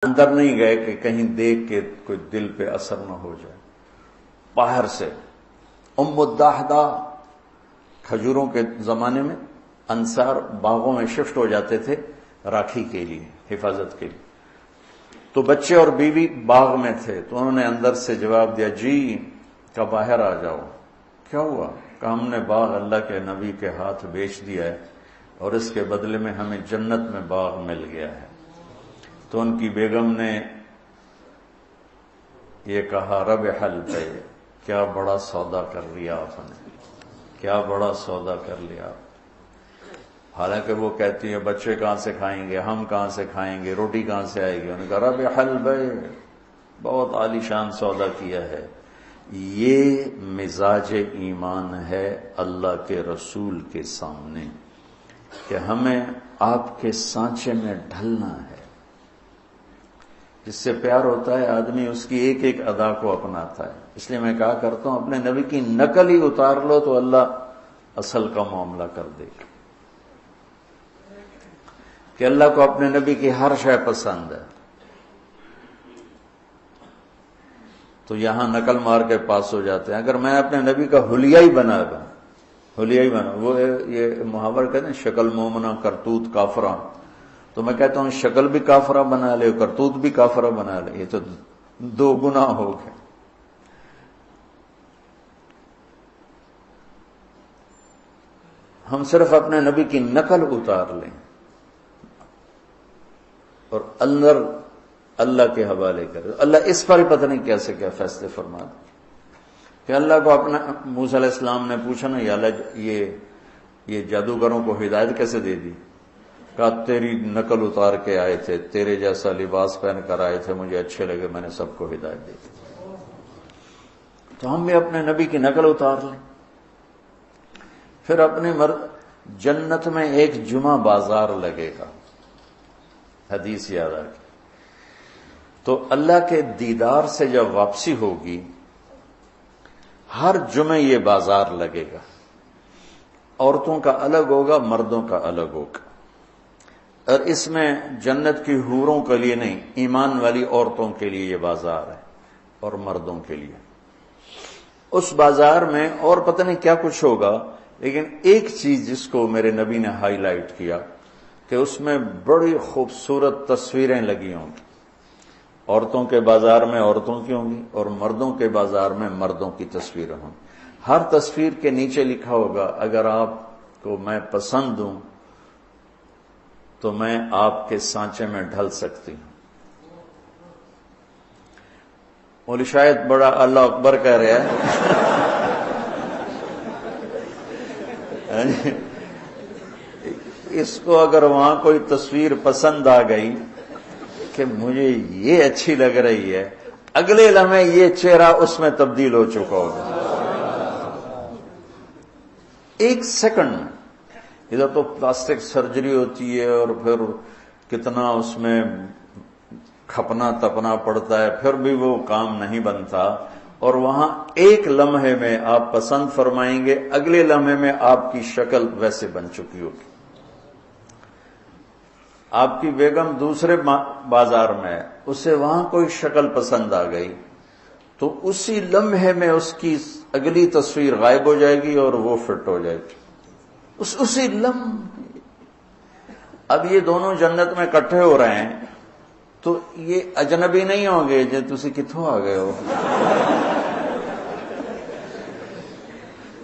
اندر نہیں گئے کہ کہیں دیکھ کے کوئی دل پہ اثر نہ ہو جائے. باہر سے ام الدحدہ کھجوروں کے زمانے میں انصار باغوں میں شفٹ ہو جاتے تھے راکھی کے لیے، حفاظت کے لیے. تو بچے اور بیوی باغ میں تھے تو انہوں نے اندر سے جواب دیا، جی کہ باہر آ جاؤ. کیا ہوا؟ کہ ہم نے باغ اللہ کے نبی کے ہاتھ بیچ دیا ہے اور اس کے بدلے میں ہمیں جنت میں باغ مل گیا ہے. تو ان کی بیگم نے یہ کہا، رب حل پہ، کیا بڑا سودا کر لیا آپ نے، کیا بڑا سودا کر لیا. حالانکہ وہ کہتی ہے بچے کہاں سے کھائیں گے، ہم کہاں سے کھائیں گے، روٹی کہاں سے آئے گی. انہوں نے کہا رب حل پہ، بہت عالی شان سودا کیا ہے. یہ مزاج ایمان ہے اللہ کے رسول کے سامنے کہ ہمیں آپ کے سانچے میں ڈھلنا ہے. جس سے پیار ہوتا ہے آدمی اس کی ایک ایک ادا کو اپناتا ہے. اس لیے میں کہا کرتا ہوں اپنے نبی کی نقل ہی اتار لو تو اللہ اصل کا معاملہ کر دے گا. کہ اللہ کو اپنے نبی کی ہر شے پسند ہے. تو یہاں نقل مار کے پاس ہو جاتے ہیں. اگر میں اپنے نبی کا حلیہ ہی بنا وہ یہ محاورہ کہتے ہیں شکل مومنہ کرتوت کافرہ. تو میں کہتا ہوں شکل بھی کافرہ بنا لے، کرتوت بھی کافرہ بنا لے، یہ تو دو گناہ ہو گئے. ہم صرف اپنے نبی کی نقل اتار لیں اور اندر اللہ کے حوالے کرے. اللہ اس پر ہی پتہ نہیں کیسے کیا فیصلے فرما دے. کہ اللہ کو اپنا موسیٰ علیہ السلام نے پوچھا نا، یا اللہ یہ جادوگروں کو ہدایت کیسے دے دی؟ کہا تیری نقل اتار کے آئے تھے، تیرے جیسا لباس پہن کر آئے تھے، مجھے اچھے لگے، میں نے سب کو ہدایت دی. تو ہم بھی اپنے نبی کی نقل اتار لیں. پھر اپنے جنت میں ایک جمعہ بازار لگے گا، حدیث یاد آ گئی. تو اللہ کے دیدار سے جب واپسی ہوگی ہر جمعے یہ بازار لگے گا. عورتوں کا الگ ہوگا، مردوں کا الگ ہوگا. اور اس میں جنت کی حوروں کے لیے نہیں، ایمان والی عورتوں کے لیے یہ بازار ہے اور مردوں کے لیے. اس بازار میں اور پتہ نہیں کیا کچھ ہوگا، لیکن ایک چیز جس کو میرے نبی نے ہائی لائٹ کیا کہ اس میں بڑی خوبصورت تصویریں لگی ہوں گی. عورتوں کے بازار میں عورتوں کی ہوں گی اور مردوں کے بازار میں مردوں کی تصویریں ہوں گی. ہر تصویر کے نیچے لکھا ہوگا اگر آپ کو میں پسند ہوں تو میں آپ کے سانچے میں ڈھل سکتی ہوں. مولوی شاید بڑا اللہ اکبر کہہ رہا ہے. اس کو اگر وہاں کوئی تصویر پسند آ گئی کہ مجھے یہ اچھی لگ رہی ہے، اگلے لمحے یہ چہرہ اس میں تبدیل ہو چکا ہوگا. ایک سیکنڈ میں. ادھر تو پلاسٹک سرجری ہوتی ہے اور پھر کتنا اس میں کھپنا تپنا پڑتا ہے، پھر بھی وہ کام نہیں بنتا. اور وہاں ایک لمحے میں آپ پسند فرمائیں گے، اگلے لمحے میں آپ کی شکل ویسے بن چکی ہوگی. آپ کی بیگم دوسرے بازار میں ہے، اسے وہاں کوئی شکل پسند آ گئی تو اسی لمحے میں اس کی اگلی تصویر غائب ہو جائے گی اور وہ فٹ ہو جائے گی اسی لمحے. اب یہ دونوں جنت میں اکٹھے ہو رہے ہیں تو یہ اجنبی نہیں ہوں گے جو تسی کتھوں آ گئے ہو.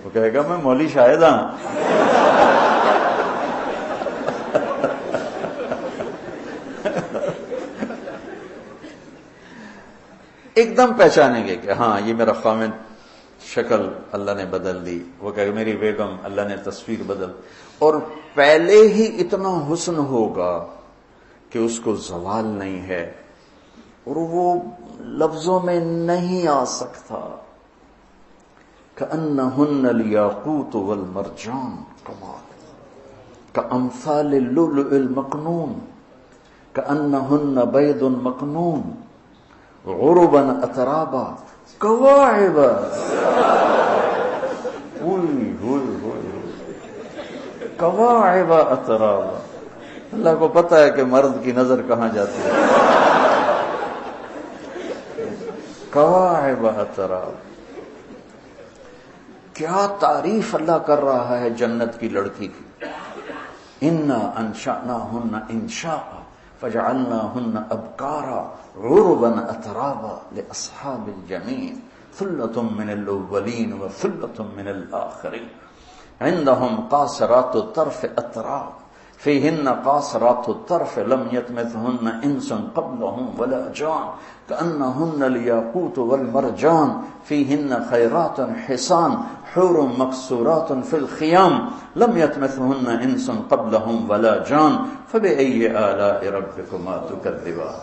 وہ کہے گا میں مولوی شاہد ہاں. ایک دم پہچانیں گے کہ ہاں یہ میرا خامد، شکل اللہ نے بدل دی. وہ کہے گا میری بیگم، اللہ نے تصویر بدل. اور پہلے ہی اتنا حسن ہوگا کہ اس کو زوال نہیں ہے اور وہ لفظوں میں نہیں آ سکتا. کأنہن الیاقوت والمرجان، کأمثال اللؤلؤ المکنون، کأنہن بیض مکنون، غربا اترابا کواعب. کواعب اترابا. اللہ کو پتہ ہے کہ مرد کی نظر کہاں جاتی ہے. کواعب اتراب. کیا تعریف اللہ کر رہا ہے جنت کی لڑکی کی. انا انشأناہن انشاء فجعلناہن ابکارا عربا اترابا لاصحاب الجحیم ثلۃ من الاولین وثلۃ من الآخرین عندهم قاصرات الطرف اتراب فیہن قاصرات الطرف لم یطمثہن انس قبلہم ولا جان کأنہن الیاقوت والمرجان فیہن خیرات حسان حور مقصورات فی الخیام لم یطمثہن انس قبلہم ولا جان فبأی آلاء ربکما تکذبان.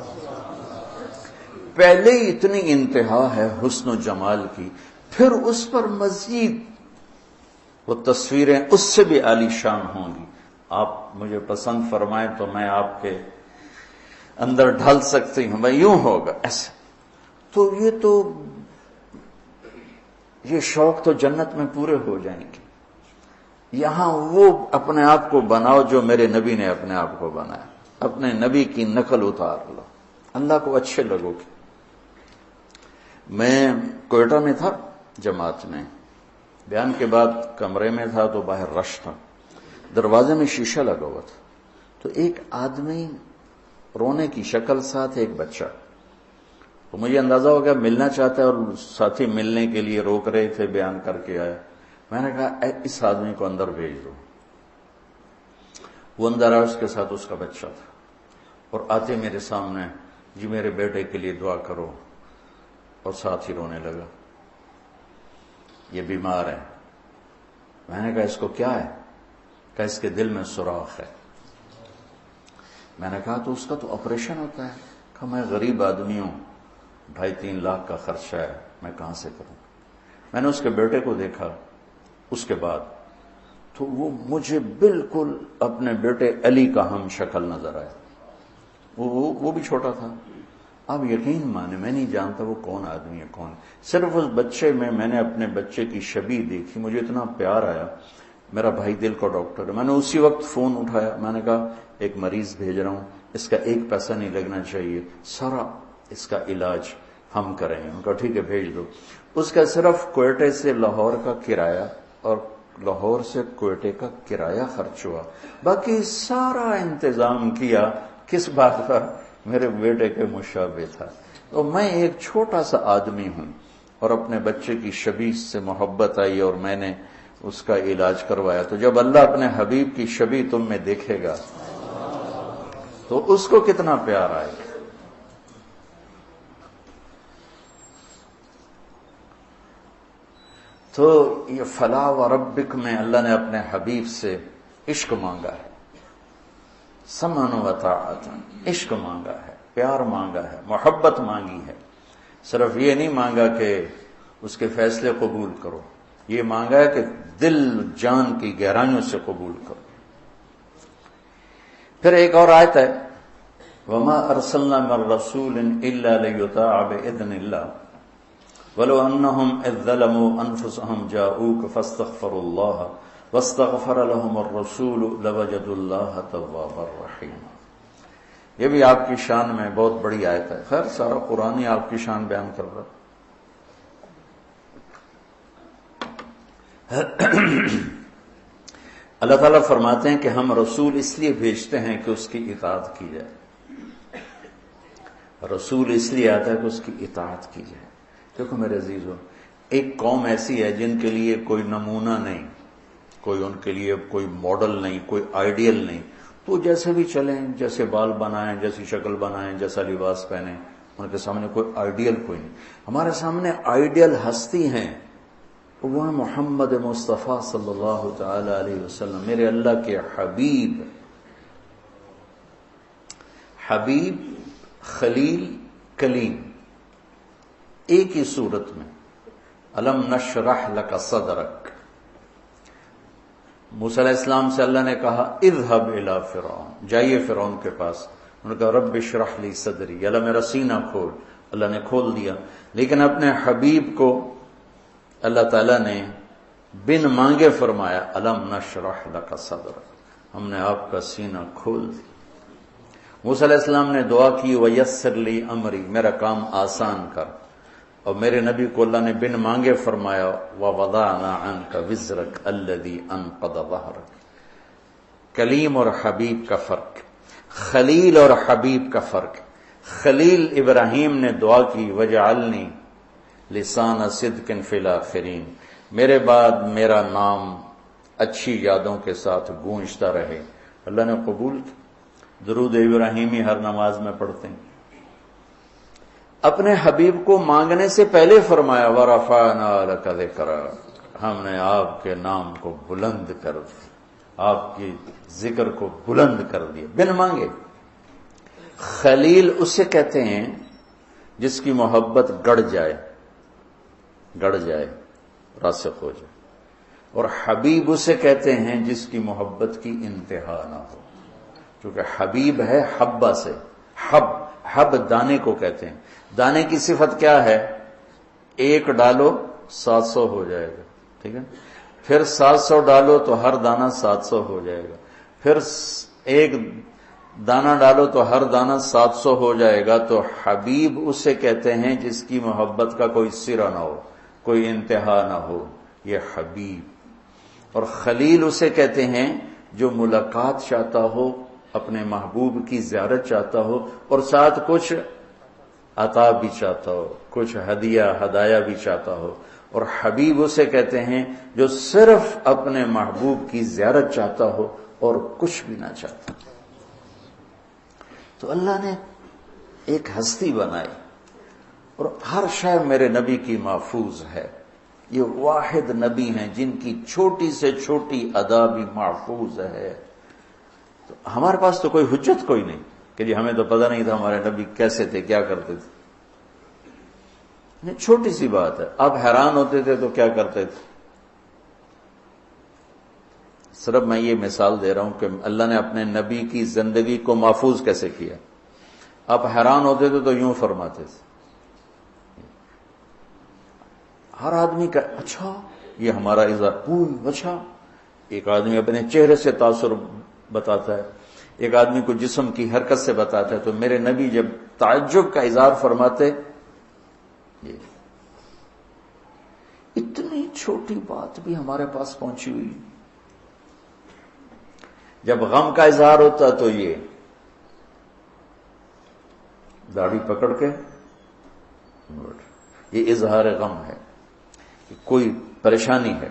پہلے اتنی انتہا ہے حسن و جمال کی، پھر اس پر مزید وہ تصویریں اس سے بھی عالی شان ہوں گی. آپ مجھے پسند فرمائیں تو میں آپ کے اندر ڈھل سکتی ہوں، میں یوں ہوگا ایسے. تو یہ شوق تو جنت میں پورے ہو جائیں گے. یہاں وہ اپنے آپ کو بناؤ جو میرے نبی نے اپنے آپ کو بنایا، اپنے نبی کی نقل اتار لو، اللہ کو اچھے لگو گے. میں کوئٹہ میں تھا جماعت میں، بیان کے بعد کمرے میں تھا تو باہر رش تھا، دروازے میں شیشہ لگا ہوا تھا. تو ایک آدمی رونے کی شکل ساتھ ایک بچہ، تو مجھے اندازہ ہو گیا ملنا چاہتا ہے اور ساتھی ملنے کے لیے روک رہے تھے، بیان کر کے آئے. میں نے کہا اس آدمی کو اندر بھیج دو. وہ اندر آیا، اس کے ساتھ اس کا بچہ تھا، اور آتے میرے سامنے، جی میرے بیٹے کے لیے دعا کرو، اور ساتھ ہی رونے لگا. یہ بیمار ہے. میں نے کہا اس کو کیا ہے؟ کہ اس کے دل میں سوراخ ہے. میں نے کہا تو اس کا تو آپریشن ہوتا ہے. کہ میں غریب آدمی ہوں، 2.5-3 لاکھ کا خرچہ ہے، میں کہاں سے کروں. میں نے اس کے بیٹے کو دیکھا، اس کے بعد تو وہ مجھے بالکل اپنے بیٹے علی کا ہم شکل نظر آیا. وہ بھی چھوٹا تھا. اب یقین مانے میں نہیں جانتا وہ کون آدمی ہے کون، صرف اس بچے میں نے اپنے بچے کی شبیہ دیکھی، مجھے اتنا پیار آیا. میرا بھائی دل کا ڈاکٹر ہے، میں نے اسی وقت فون اٹھایا، میں نے کہا ایک مریض بھیج رہا ہوں، اس کا 1 پیسہ نہیں لگنا چاہیے، سارا اس کا علاج ہم کریں گے. ان کا ٹھیک ہے بھیج دو. اس کا صرف کوئٹے سے لاہور کا کرایہ اور لاہور سے کوئٹے کا کرایہ خرچ ہوا، باقی سارا انتظام کیا کس بات کا؟ میرے بیٹے کے مشابہ تھا. تو میں ایک چھوٹا سا آدمی ہوں اور اپنے بچے کی شبیہ سے محبت آئی اور میں نے اس کا علاج کروایا. تو جب اللہ اپنے حبیب کی شبیہ تم میں دیکھے گا تو اس کو کتنا پیار آئے گا. تو یہ فلا وربک میں اللہ نے اپنے حبیب سے عشق مانگا ہے، سمعا وطاعتا، عشق مانگا ہے، پیار مانگا ہے، محبت مانگی ہے. صرف یہ نہیں مانگا کہ اس کے فیصلے قبول کرو، یہ مانگا ہے کہ دل جان کی گہرائیوں سے قبول کرو. پھر ایک اور آیت ہے، وما ارسلنا من رسول الا لیطاع باذن اللہ ولو انہم اذ ظلموا انفسهم جاءوک فاستغفروا اللہ واستغفر لهم الرسول لوجدوا اللہ توابا رحیما. یہ بھی آپ کی شان میں بہت بڑی آیت ہے. خیر سارا قرآن ہی آپ کی شان بیان کر رہا. اللہ تعالیٰ فرماتے ہیں کہ ہم رسول اس لیے بھیجتے ہیں کہ اس کی اطاعت کی جائے. رسول اس لیے آتا ہے کہ اس کی اطاعت کی جائے. دیکھو میرے عزیزو، ایک قوم ایسی ہے جن کے لیے کوئی نمونہ نہیں، کوئی ان کے لیے کوئی ماڈل نہیں، کوئی آئیڈیل نہیں. تو جیسے بھی چلیں، جیسے بال بنائیں، جیسی شکل بنائیں، جیسا لباس پہنیں، ان کے سامنے کوئی آئیڈیل کوئی نہیں. ہمارے سامنے آئیڈیل ہستی ہیں، وہ محمد مصطفیٰ صلی اللہ تعالی علیہ وسلم، میرے اللہ کے حبیب. حبیب، خلیل، کلیم، ایک ہی صورت میں. الم نشرح لک صدرک. موسیٰ علیہ السلام سے اللہ نے کہا اذهب الی فرعون، جائیے فرعون کے پاس. انہوں نے کہا رب اشرح لی صدری، اللہ میرا سینہ کھول. اللہ نے کھول دیا. لیکن اپنے حبیب کو اللہ تعالیٰ نے بن مانگے فرمایا الم نشرح لک صدرک، ہم نے آپ کا سینہ کھول دیا. موسیٰ علیہ السلام نے دعا کی ویسر لی امری، میرا کام آسان کر. اور میرے نبی کو اللہ نے بن مانگے فرمایا وَوَضَعْنَا عَنْكَ وِزْرَكَ الَّذِي أَنقَضَ ظَهْرَكَ۔ کلیم اور حبیب کا فرق، خلیل اور حبیب کا فرق۔ خلیل ابراہیم نے دعا کی وَجْعَلْنِي لِسَانَ صِدْقٍ فِي الْآخِرِينَ، میرے بعد میرا نام اچھی یادوں کے ساتھ گونجتا رہے۔ اللہ نے قبول کی۔ درود ابراہیمی ہر نماز میں پڑھتے ہیں۔ اپنے حبیب کو مانگنے سے پہلے فرمایا وَرَفَعْنَا لَكَ ذِكْرَكَ، ہم نے آپ کے نام کو بلند کر دیا، آپ کی ذکر کو بلند کر دیا بن مانگے۔ خلیل اسے کہتے ہیں جس کی محبت گڑ جائے راسخ ہو جائے، اور حبیب اسے کہتے ہیں جس کی محبت کی انتہا نہ ہو، کیونکہ حبیب ہے حبہ سے، حب دانے کو کہتے ہیں۔ دانے کی صفت کیا ہے؟ ایک ڈالو 700 ہو جائے گا، ٹھیک ہے، پھر 700 ڈالو تو ہر دانہ 700 ہو جائے گا، پھر ایک دانہ ڈالو تو ہر دانہ 700 ہو جائے گا۔ تو حبیب اسے کہتے ہیں جس کی محبت کا کوئی سرا نہ ہو، کوئی انتہا نہ ہو، یہ حبیب۔ اور خلیل اسے کہتے ہیں جو ملاقات چاہتا ہو، اپنے محبوب کی زیارت چاہتا ہو، اور ساتھ کچھ عطا بھی چاہتا ہو، کچھ ہدایہ بھی چاہتا ہو۔ اور حبیب اسے کہتے ہیں جو صرف اپنے محبوب کی زیارت چاہتا ہو اور کچھ بھی نہ چاہتا۔ تو اللہ نے ایک ہستی بنائی، اور ہر شے میرے نبی کی محفوظ ہے۔ یہ واحد نبی ہیں جن کی چھوٹی سے چھوٹی ادا بھی محفوظ ہے۔ تو ہمارے پاس تو کوئی حجت کوئی نہیں کہ جی ہمیں تو پتہ نہیں تھا ہمارے نبی کیسے تھے، کیا کرتے تھے۔ چھوٹی سی بات ہے، آپ حیران ہوتے تھے تو کیا کرتے تھے؟ صرف میں یہ مثال دے رہا ہوں کہ اللہ نے اپنے نبی کی زندگی کو محفوظ کیسے کیا۔ آپ حیران ہوتے تھے تو یوں فرماتے تھے، ہر آدمی کا اچھا یہ ہمارا اظہار اچھا۔ ایک آدمی اپنے چہرے سے تاثر بتاتا ہے، ایک آدمی کو جسم کی حرکت سے بتاتا ہے، تو میرے نبی جب تعجب کا اظہار فرماتے، یہ اتنی چھوٹی بات بھی ہمارے پاس پہنچی ہوئی۔ جب غم کا اظہار ہوتا تو یہ داڑھی پکڑ کے یہ اظہار غم ہے، کوئی پریشانی ہے۔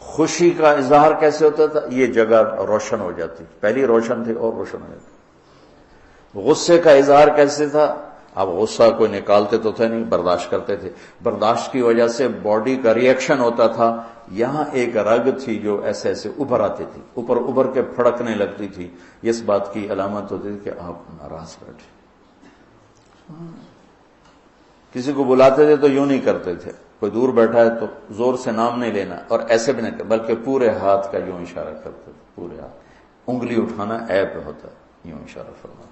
خوشی کا اظہار کیسے ہوتا تھا؟ یہ جگہ روشن ہو جاتی، پہلی روشن تھی اور روشن ہو جاتی۔ غصے کا اظہار کیسے تھا؟ اب غصہ کوئی نکالتے تو تھے نہیں، برداشت کرتے تھے، برداشت کی وجہ سے باڈی کا ری ایکشن ہوتا تھا، یہاں ایک رگ تھی جو ایسے ایسے ابھر آتی تھی، اوپر ابھر کے پھڑکنے لگتی تھی، اس بات کی علامت ہوتی تھی کہ آپ ناراض بیٹھے۔ کسی کو بلاتے تھے تو یوں نہیں کرتے تھے، کوئی دور بیٹھا ہے تو زور سے نام نہیں لینا اور ایسے بھی نہیں، بلکہ پورے ہاتھ کا یوں اشارہ کرتے تھے، پورے ہاتھ، انگلی اٹھانا عیب ہوتا ہے، یوں اشارہ فرماتے۔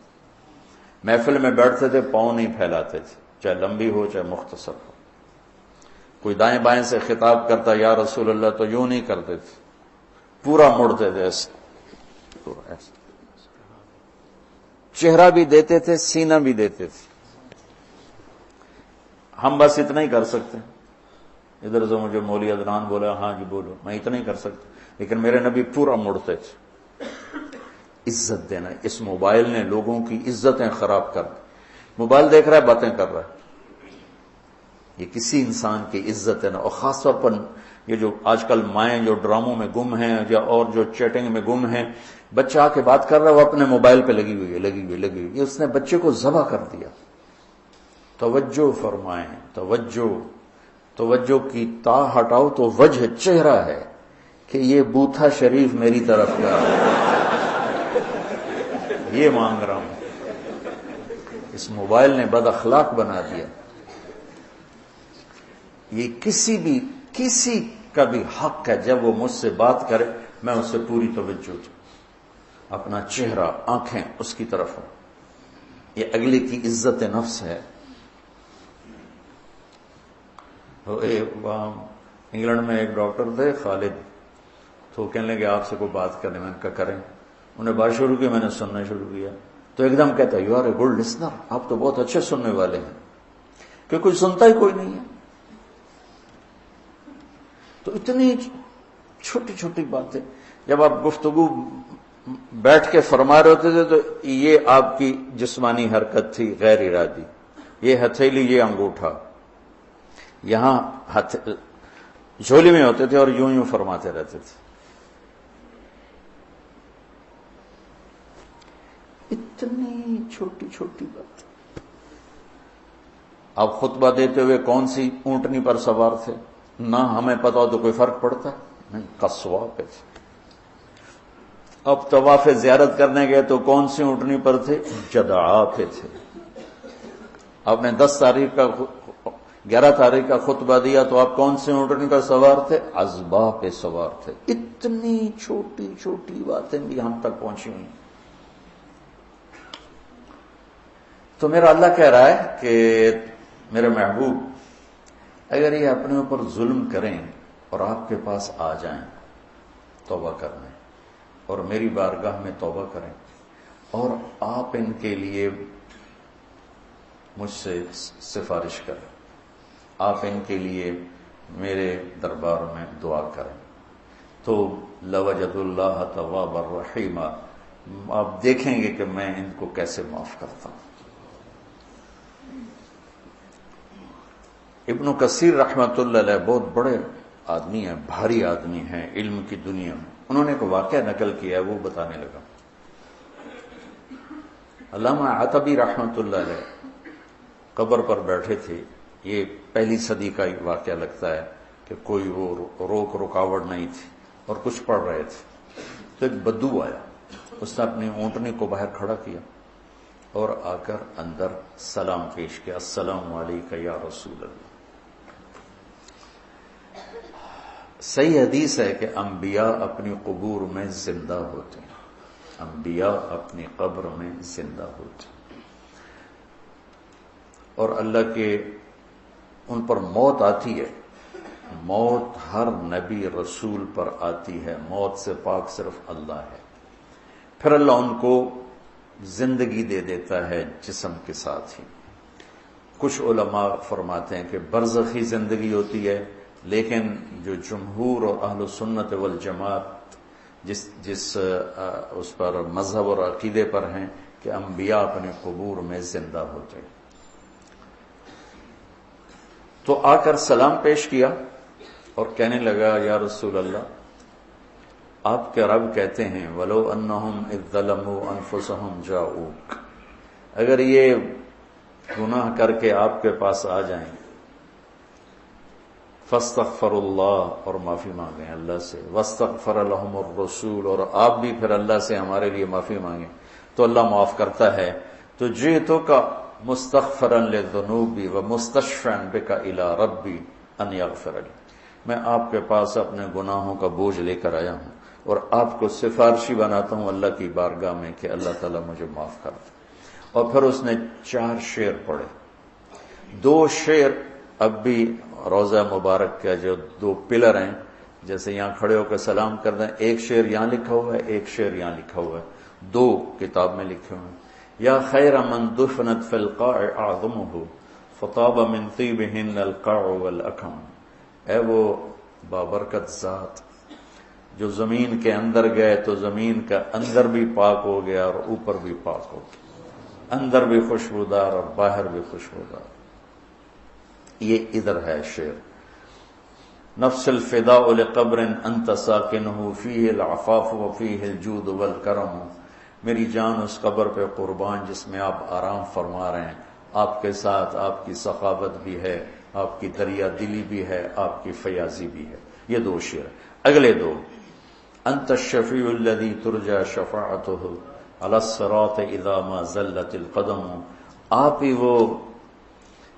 محفل میں بیٹھتے تھے، پاؤں نہیں پھیلاتے تھے، چاہے لمبی ہو چاہے مختصر ہو۔ کوئی دائیں بائیں سے خطاب کرتا یا رسول اللہ تو یوں نہیں کرتے تھے، پورا مڑتے تھے ایسے، پورا ایسے، چہرہ بھی دیتے تھے، سینہ بھی دیتے تھے۔ ہم بس اتنا ہی کر سکتے ہیں۔ ادھر سے مجھے مولوی عدنان بولا، ہاں جی بولو، میں اتنا ہی کر سکتا، لیکن میرے نبی پورا مڑتے تھے۔ عزت دینا، اس موبائل نے لوگوں کی عزتیں خراب کر دی۔ موبائل دیکھ رہا ہے، باتیں کر رہا ہے، یہ کسی انسان کی عزت ہے نا۔ اور خاص طور پر یہ جو آج کل مائیں جو ڈراموں میں گم ہیں یا اور جو چیٹنگ میں گم ہیں، بچہ آ کے بات کر رہا ہے، وہ اپنے موبائل پہ لگی ہوئی ہے، یہ اس نے بچے کو ذبح کر دیا۔ توجہ فرمائیں، توجہ کی تا ہٹاؤ تو وجہ چہرہ ہے کہ یہ بوتھا شریف میری طرف کا یہ مانگ رہا ہوں۔ اس موبائل نے بد اخلاق بنا دیا۔ یہ کسی کا بھی حق ہے جب وہ مجھ سے بات کرے میں اس سے پوری توجہ دوں، اپنا چہرہ آنکھیں اس کی طرف ہوں، یہ اگلے کی عزت نفس ہے۔ انگلینڈ میں ایک ڈاکٹر تھے خالد، تو کہنے لگے آپ سے کوئی بات کرنے، میں نے کہا کریں۔ انہیں بات شروع کی، میں نے سننا شروع کیا، تو ایک دم کہتا you are a good listener, آپ تو بہت اچھے سننے والے ہیں۔ کہ کوئی سنتا ہی کوئی نہیں ہے. تو اتنی چھوٹی چھوٹی باتیں جب آپ گفتگو بیٹھ کے فرما رہے ہوتے تھے تو یہ آپ کی جسمانی حرکت تھی غیر ارادی، یہ ہتھیلی، یہ انگوٹھا یہاں جھولی میں ہوتے تھے اور یوں یوں فرماتے رہتے تھے. اتنی چھوٹی چھوٹی بات. آپ خطبہ دیتے ہوئے کون سی اونٹنی پر سوار تھے؟ نہ ہمیں پتا ہو تو کوئی فرق پڑتا نہیں، قصوا پہ تھے. اب طواف زیارت کرنے گئے تو کون سی اونٹنی پر تھے؟ جدعا پہ تھے. آپ نے 11 تاریخ کا خطبہ دیا تو آپ کون سی اونٹنی پر سوار تھے؟ عزبہ پہ سوار تھے. اتنی چھوٹی چھوٹی باتیں بھی ہم تک پہنچی ہوئی. تو میرا اللہ کہہ رہا ہے کہ میرے محبوب اگر یہ اپنے اوپر ظلم کریں اور آپ کے پاس آ جائیں توبہ کرنے اور میری بارگاہ میں توبہ کریں اور آپ ان کے لیے مجھ سے سفارش کریں، آپ ان کے لیے میرے دربار میں دعا کریں تو لوجد اللہ تواب الرحیم، آپ دیکھیں گے کہ میں ان کو کیسے معاف کرتا ہوں. ابن کثیر رحمت اللہ علیہ بہت بڑے آدمی ہیں، بھاری آدمی ہیں علم کی دنیا میں. انہوں نے ایک واقعہ نقل کیا ہے، وہ بتانے لگا. علامہ عتبی رحمت اللہ علیہ قبر پر بیٹھے تھے. یہ 1 صدی کا واقعہ لگتا ہے کہ کوئی وہ رکاوٹ نہیں تھی اور کچھ پڑھ رہے تھے تو ایک بدو آیا. اس نے اپنی اونٹنی کو باہر کھڑا کیا اور آ کر اندر سلام پیش کیا، السلام علیکم یا رسول اللہ. صحیح حدیث ہے کہ انبیاء اپنی قبور میں زندہ ہوتے ہیں، انبیاء اپنی قبر میں زندہ ہوتے ہیں اور اللہ کے ان پر موت آتی ہے. موت ہر نبی رسول پر آتی ہے، موت سے پاک صرف اللہ ہے. پھر اللہ ان کو زندگی دے دیتا ہے جسم کے ساتھ ہی. کچھ علماء فرماتے ہیں کہ برزخی زندگی ہوتی ہے، لیکن جو جمہور اور اہل سنت والجماعت جس اس پر مذہب اور عقیدے پر ہیں کہ انبیاء اپنے قبور میں زندہ ہوتے ہیں. تو آ کر سلام پیش کیا اور کہنے لگا یا رسول اللہ آپ کے رب کہتے ہیں وَلَوْ أَنَّهُمْ إِذْ ظَلَمُوا أَنفُسَهُمْ جَاءُوكَ، اگر یہ گناہ کر کے آپ کے پاس آ جائیں فَاسْتَغْفَرُوا اللَّهَ، اور معافی مانگیں اللہ سے، وَاسْتَغْفَرَ لَهُمُ الرَّسُولُ، اور آپ بھی پھر اللہ سے ہمارے لیے معافی مانگیں تو اللہ معاف کرتا ہے. تو جِئْتُكَ مُسْتَغْفِرًا لِلذُّنُوبِ وَمُسْتَشْفِعًا بِكَ إِلَىٰ رَبِّي أَنْ يَغْفِرَ لِي، میں آپ کے پاس اپنے گناہوں کا بوجھ لے کر آیا ہوں اور آپ کو سفارشی بناتا ہوں اللہ کی بارگاہ میں کہ اللہ تعالیٰ مجھے معاف کر دے. اور پھر اس نے 4 شعر پڑھے. 2 شعر اب بھی روضہ مبارک کا جو 2 پلر ہیں، جیسے یہاں کھڑے ہو کے سلام کر دیں، ایک شعر یہاں لکھا ہوا ہے، ایک شعر یہاں لکھا ہوا ہے، 2 کتاب میں لکھے ہوئے ہیں. یا خیر من دفنت فی القاع اعظمہ فطاب من طیبہن القاع والاکم، اے وہ بابرکت ذات جو زمین کے اندر گئے تو زمین کا اندر بھی پاک ہو گیا اور اوپر بھی پاک ہو گیا، اندر بھی خوشبودار اور باہر بھی خوشبودار. یہ ادھر ہے شعر. نفس الفداء لقبر انت ساکنہ فیہ العفاف وفیہ الجود والکرم، میری جان اس قبر پہ قربان جس میں آپ آرام فرما رہے ہیں، آپ کے ساتھ آپ کی سخاوت بھی ہے، آپ کی دریا دلی بھی ہے، آپ کی فیاضی بھی ہے. یہ 2 شعر. اگلے 2 انت الشفیع الذی ترجى شفاعتہ علی الصراط اذا ما زلت القدم، آپ ہی وہ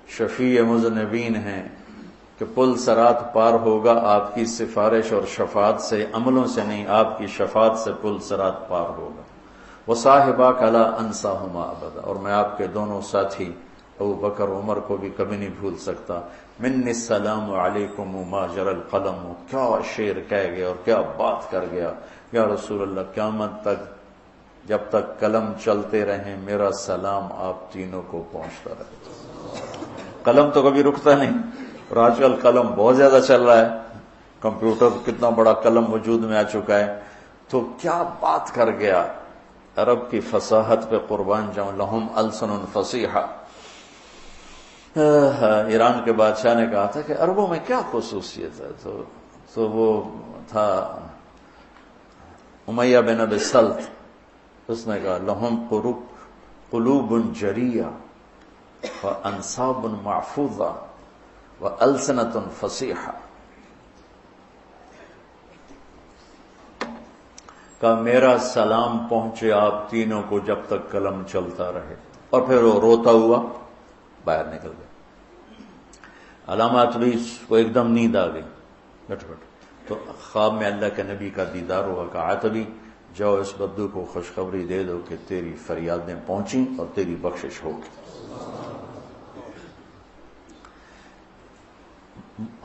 شفیع مذنبین ہیں کہ پل صراط پار ہوگا آپ کی سفارش اور شفاعت سے، عملوں سے نہیں، آپ کی شفاعت سے پل صراط پار ہوگا. وصاحباک لا انساہما ابدا، اور میں آپ کے دونوں ساتھی ابو بکر عمر کو بھی کبھی نہیں بھول سکتا. منی السلام علیکم ما جرى القلم، کیا شعر کہہ گیا اور کیا بات کر گیا. یا رسول اللہ قیامت تک جب تک قلم چلتے رہیں میرا سلام آپ تینوں کو پہنچتا رہے. قلم تو کبھی رکتا نہیں، اور آج کل قلم بہت زیادہ چل رہا ہے، کمپیوٹر کتنا بڑا قلم وجود میں آ چکا ہے. تو کیا بات کر گیا، عرب کی فصاحت پہ قربان جاؤں. لہم السن فصیحہ. ایران کے بادشاہ نے کہا تھا کہ عربوں میں کیا خصوصیت ہے، تو وہ تھا امیہ بن ابی سلط. اس نے کہا لہم قلوب جریہ وانصاب محفوظہ والسنۃ فصیحہ. کہا میرا سلام پہنچے آپ تینوں کو جب تک قلم چلتا رہے. اور پھر وہ روتا ہوا باہر نکل گیا. علامات بھی کو ایک دم نیند آ گئی، بیٹھ تو خواب میں اللہ کے نبی کا دیدار ہوا. کہا عتبی جاؤ اس بدو کو خوشخبری دے دو کہ تیری فریادیں پہنچیں اور تیری بخشش ہوگی.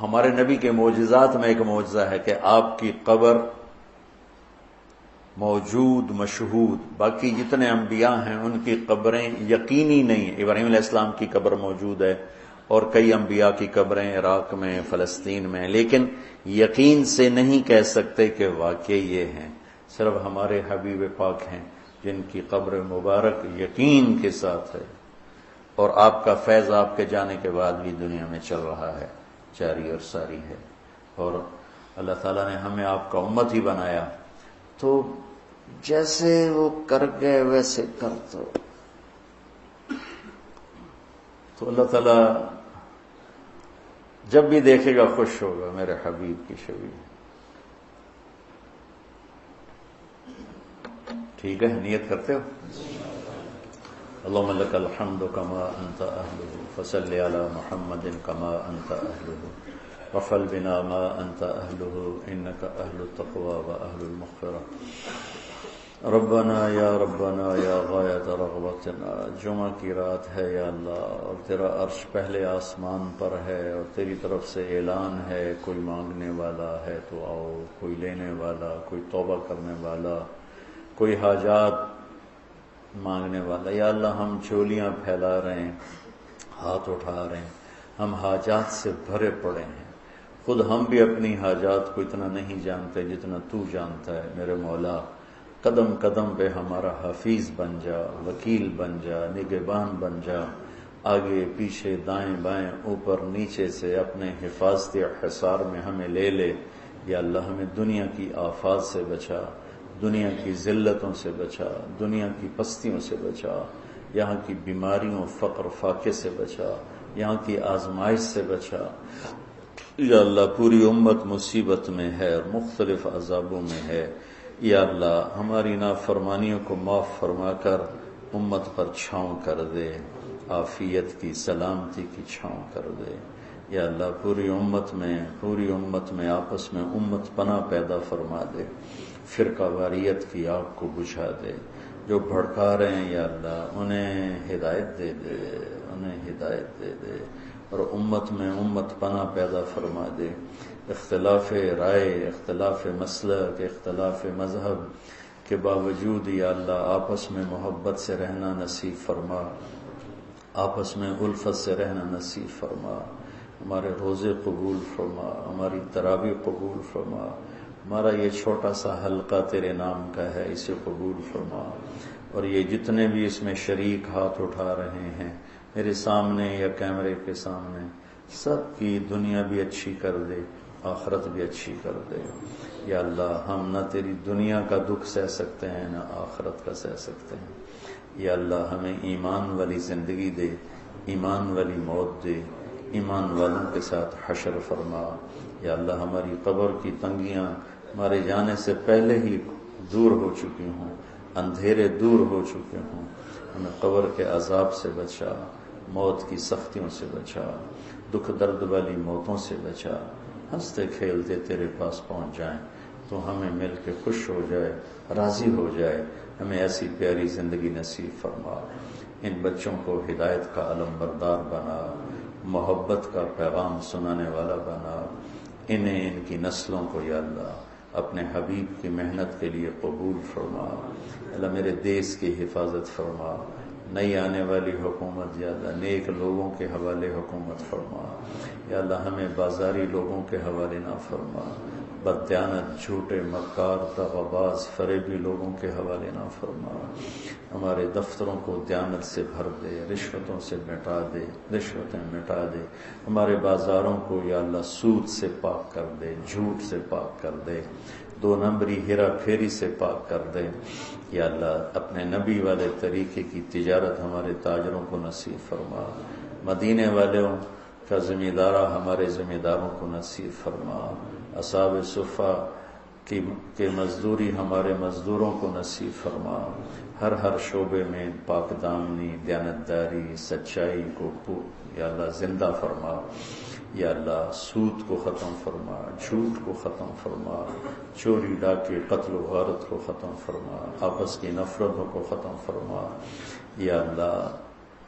ہمارے نبی کے معجزات میں ایک معجزہ ہے کہ آپ کی قبر موجود مشہود، باقی جتنے انبیاء ہیں ان کی قبریں یقینی نہیں. ابراہیم علیہ السلام کی قبر موجود ہے اور کئی انبیاء کی قبریں عراق میں فلسطین میں، لیکن یقین سے نہیں کہہ سکتے کہ واقعی یہ ہیں. صرف ہمارے حبیب پاک ہیں جن کی قبر مبارک یقین کے ساتھ ہے، اور آپ کا فیض آپ کے جانے کے بعد بھی دنیا میں چل رہا ہے، جاری اور ساری ہے. اور اللہ تعالیٰ نے ہمیں آپ کا امت ہی بنایا. تو جیسے وہ کر گئے ویسے کر دو، تو اللہ تعالیٰ جب بھی دیکھے گا خوش ہوگا. میرے حبیب کی شبیہ. ٹھیک ہے، نیت کرتے ہو؟ اللهم لك الحمد كما انت اهله فصل على محمد كما انت اهله وفعل بنا ما انت اهله انك اهل التقوى واهل المغفرة. ربنا یا غایت رغبتنا. جمعہ کی رات ہے یا اللہ، اور تیرا عرش پہلے آسمان پر ہے، اور تیری طرف سے اعلان ہے کوئی مانگنے والا ہے تو آؤ، کوئی لینے والا، کوئی توبہ کرنے والا، کوئی حاجات مانگنے والا. یا اللہ ہم چولیاں پھیلا رہے ہیں، ہاتھ اٹھا رہے ہیں، ہم حاجات سے بھرے پڑے ہیں. خود ہم بھی اپنی حاجات کو اتنا نہیں جانتے جتنا تو جانتا ہے. میرے مولا قدم قدم پہ ہمارا حفیظ بن جا، وکیل بن جا، نگہبان بن جا. آگے پیچھے دائیں بائیں اوپر نیچے سے اپنے حفاظتی حصار میں ہمیں لے لے. یا اللہ ہمیں دنیا کی آفات سے بچا، دنیا کی ذلتوں سے بچا، دنیا کی پستیوں سے بچا، یہاں کی بیماریوں فقر فاقے سے بچا، یہاں کی آزمائش سے بچا. یا اللہ پوری امت مصیبت میں ہے اور مختلف عذابوں میں ہے. یا اللہ ہماری نافرمانیوں کو معاف فرما کر امت پر چھاؤں کر دے، عافیت کی سلامتی کی چھاؤں کر دے. یا اللہ پوری امت میں آپس میں امت پناہ پیدا فرما دے. فرقہ واریت کی آگ کو بجھا دے. جو بھڑکا رہے ہیں یا اللہ انہیں ہدایت دے دے اور امت میں امت پناہ پیدا فرما دے. اختلاف رائے، اختلاف مسلک، اختلاف مذہب کے باوجود یا اللہ آپس میں محبت سے رہنا نصیب فرما، آپس میں الفت سے رہنا نصیب فرما. ہمارے روزے قبول فرما، ہماری تراویح قبول فرما. ہمارا یہ چھوٹا سا حلقہ تیرے نام کا ہے، اسے قبول فرما. اور یہ جتنے بھی اس میں شریک ہاتھ اٹھا رہے ہیں میرے سامنے یا کیمرے کے سامنے، سب کی دنیا بھی اچھی کر دے، آخرت بھی اچھی کر دے. یا اللہ ہم نہ تیری دنیا کا دکھ سہ سکتے ہیں نہ آخرت کا سہ سکتے ہیں. یا اللہ ہمیں ایمان والی زندگی دے، ایمان والی موت دے، ایمان والوں کے ساتھ حشر فرما. یا اللہ ہماری قبر کی تنگیاں ہمارے جانے سے پہلے ہی دور ہو چکی ہوں، اندھیرے دور ہو چکے ہوں. ہمیں قبر کے عذاب سے بچا، موت کی سختیوں سے بچا، دکھ درد والی موتوں سے بچا. ہنستے کھیلتے تیرے پاس پہنچ جائیں تو ہمیں مل کے خوش ہو جائے، راضی ہو جائے. ہمیں ایسی پیاری زندگی نصیب فرما. ان بچوں کو ہدایت کا علم بردار بنا، محبت کا پیغام سنانے والا بنا. انہیں ان کی نسلوں کو یا اللہ اپنے حبیب کی محنت کے لیے قبول فرما. اللہ میرے دیس کی حفاظت فرما، نئی آنے والی حکومت یا اللہ نیک لوگوں کے حوالے حکومت فرما، یا اللہ ہمیں بازاری لوگوں کے حوالے نہ فرما، بددیانت جھوٹے مکار دغاباز فریبی لوگوں کے حوالے نہ فرما، ہمارے دفتروں کو دیانت سے بھر دے، رشوتوں سے مٹا دے، رشوتیں مٹا دے، ہمارے بازاروں کو یا اللہ سود سے پاک کر دے، جھوٹ سے پاک کر دے، 2 نمبری ہیرا پھیری سے پاک کر دے، یا اللہ اپنے نبی والے طریقے کی تجارت ہمارے تاجروں کو نصیب فرما، مدینے والوں کا ذمہ دارہ ہمارے ذمہ داروں کو نصیب فرما، اصحاب صفہ کی مزدوری ہمارے مزدوروں کو نصیب فرما، ہر شعبے میں پاک دامنی، دیانتداری، سچائی کو یا اللہ زندہ فرما، یا اللہ سود کو ختم فرما، جھوٹ کو ختم فرما، چوری ڈاکے قتل و غارت کو ختم فرما، آپس کی نفرتوں کو ختم فرما، یا اللہ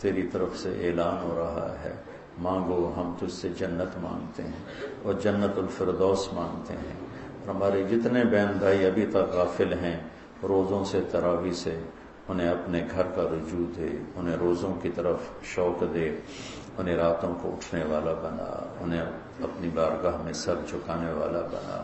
تیری طرف سے اعلان ہو رہا ہے مانگو، ہم تجھ سے جنت مانگتے ہیں اور جنت الفردوس مانگتے ہیں، اور ہمارے جتنے بہن بھائی ابھی تک غافل ہیں روزوں سے تراویح سے، انہیں اپنے گھر کا رجوع دے، انہیں روزوں کی طرف شوق دے، انہیں راتوں کو اٹھنے والا بنا، انہیں اپنی بارگاہ میں سر جھکانے والا بنا،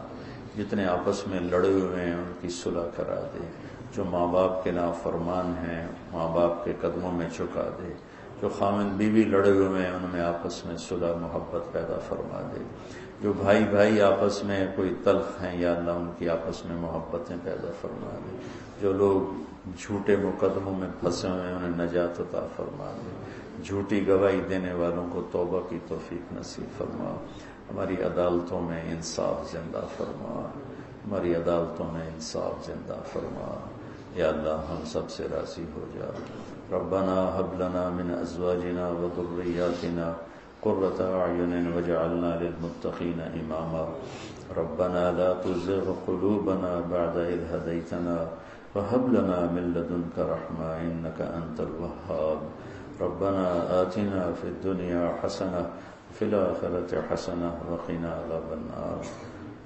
جتنے آپس میں لڑے ہوئے ہیں ان کی صلح کرا دے، جو ماں باپ کے نافرمان ہیں ماں باپ کے قدموں میں جھکا دے، جو خاوند بیوی لڑے ہوئے ہیں ان میں آپس میں صلح محبت پیدا فرما دے، جو بھائی بھائی آپس میں کوئی تلخ ہیں یا اللہ ان کی آپس میں محبتیں پیدا فرما دے، جو لوگ جھوٹے مقدموں میں پھنسے ہوئے ہیں انہیں نجات عطا فرما دے، جھوٹی گواہی دینے والوں کو توبہ کی توفیق نصیب فرما، ہماری عدالتوں میں انصاف زندہ فرما، ہماری عدالتوں میں انصاف زندہ فرما، یا اللہ ہم سب سے راضی ہو جا۔ ربنا هب لنا من ازواجنا وذرياتنا قرة اعين واجعلنا للمتقين اماما، ربنا لا تزغ قلوبنا بعد اذ هديتنا وهب لنا من لدنك رحمة انك انت الوهاب، ربنا آتنا في الدنيا حسنة وفي الآخرة حسنة وقنا عذاب النار،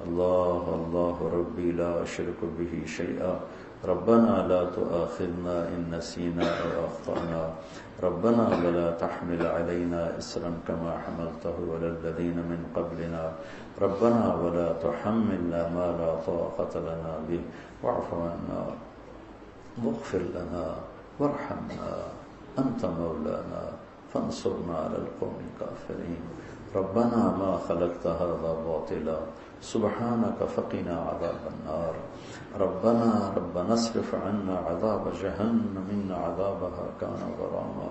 الله الله ربي لا أشرك به شيئا، ربنا لا تؤاخذنا إن نسينا أو أخطأنا، ربنا ولا تحمل علينا إصرا كما حملته على الذين من قبلنا، ربنا ولا تحملنا ما لا طاقة لنا به، واعف عنا واغفر لنا وارحمنا أنت مولانا فانصرنا على القوم الكافرين، ربنا ما خلقت هذا باطلا سبحانك فقنا عذاب النار، ربنا اصرف عنا عذاب جهنم إن عذابها كان غراما،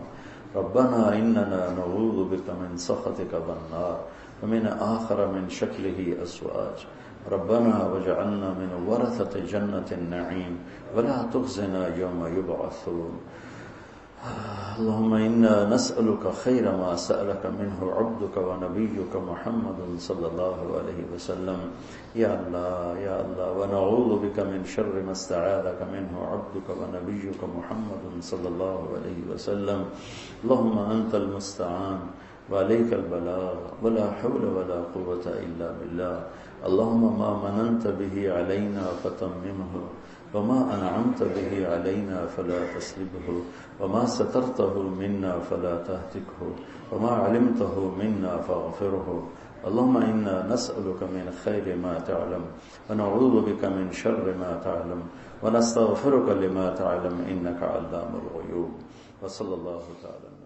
ربنا إننا نعوذ بك من سخطك والنار ومن آخر من شكله أزواج، ربنا واجعلنا من ورثة جنة النعيم ولا تخزنا يوم يبعثون، اللهم إنا نسألك خير ما سألك منه عبدك ونبيك محمد صلى الله عليه وسلم، يا الله ونعوذ بك من شر ما استعاذك منه عبدك ونبيك محمد صلى الله عليه وسلم، اللهم أنت المستعان وعليك البلاغ ولا حول ولا قوة إلا بالله، اللهم ما مننت به علينا فتممه، وما أنعمت به علينا فلا تسلبه، وما سترته منا فلا تهتكه، وما علمته منا فاغفره، اللهم إنا نسألك من خير ما تعلم ونعوذ بك من شر ما تعلم ونستغفرك لما تعلم إنك علام الغيوب، وصلى الله تعالى